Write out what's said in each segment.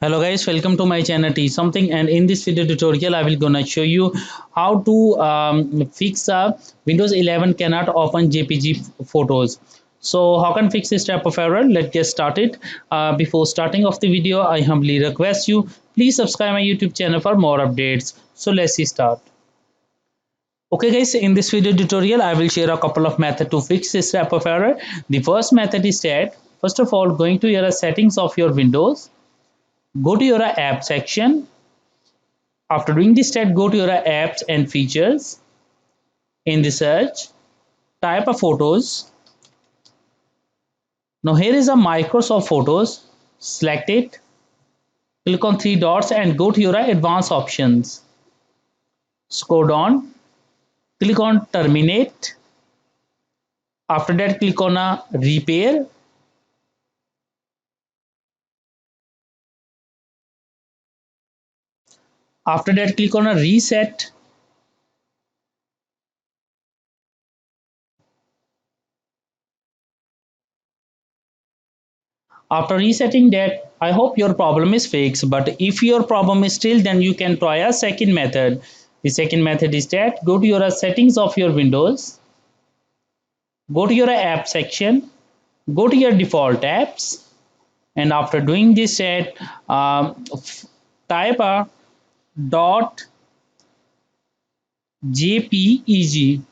Hello guys, welcome to my channel Teach Something, and in this video tutorial I will gonna show you how to fix Windows 11 cannot open JPG photos. So how can fix this type of error? Let's get started. Before starting off the video, I humbly request you please subscribe my YouTube channel for more updates. So let's start. Okay guys, in this video tutorial I will share a couple of methods to fix this type of error. The first method is that first of all, going to your settings of your Windows, go to your app section. After doing this step, go to your apps and features. In the search, type of photos. Now here is a Microsoft Photos. Select it, click on three dots and go to your advanced options. Scroll down, click on terminate. After that, click on a repair. After that, click on a reset. After resetting that, I hope your problem is fixed, but if your problem is still, then you can try a second method. The second method is that go to your settings of your Windows, go to your app section, go to your default apps, and after doing this set, type a .jpeg.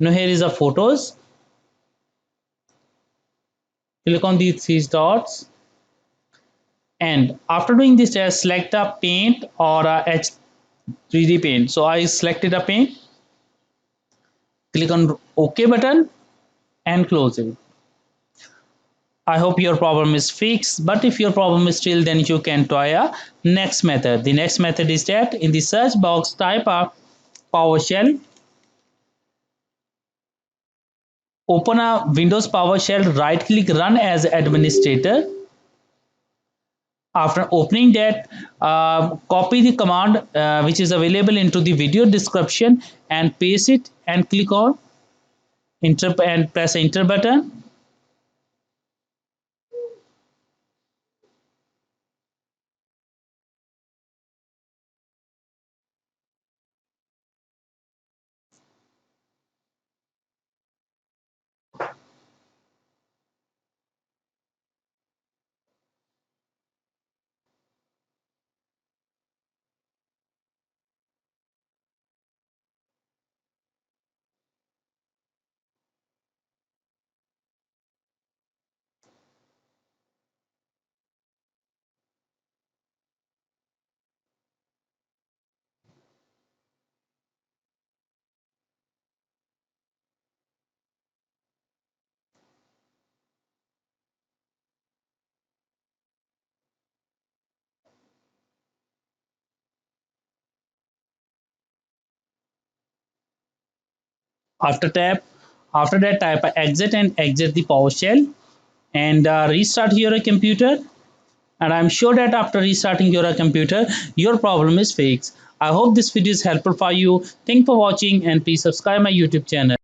Now here is a photos. Click on these three dots, and after doing this test, select a paint or a H3D paint. So I selected a paint. Click on OK button and close it. I hope your problem is fixed, but if your problem is still, then you can try a next method. The next method is that in the search box, type a Powershell. Open a Windows PowerShell, right click, run as administrator. After opening that, copy the command which is available into the video description and paste it and click on enter and press enter button. After that, type exit and exit the PowerShell and restart your computer. And I'm sure that after restarting your computer, your problem is fixed. I hope this video is helpful for you. Thanks for watching, and please subscribe my YouTube channel.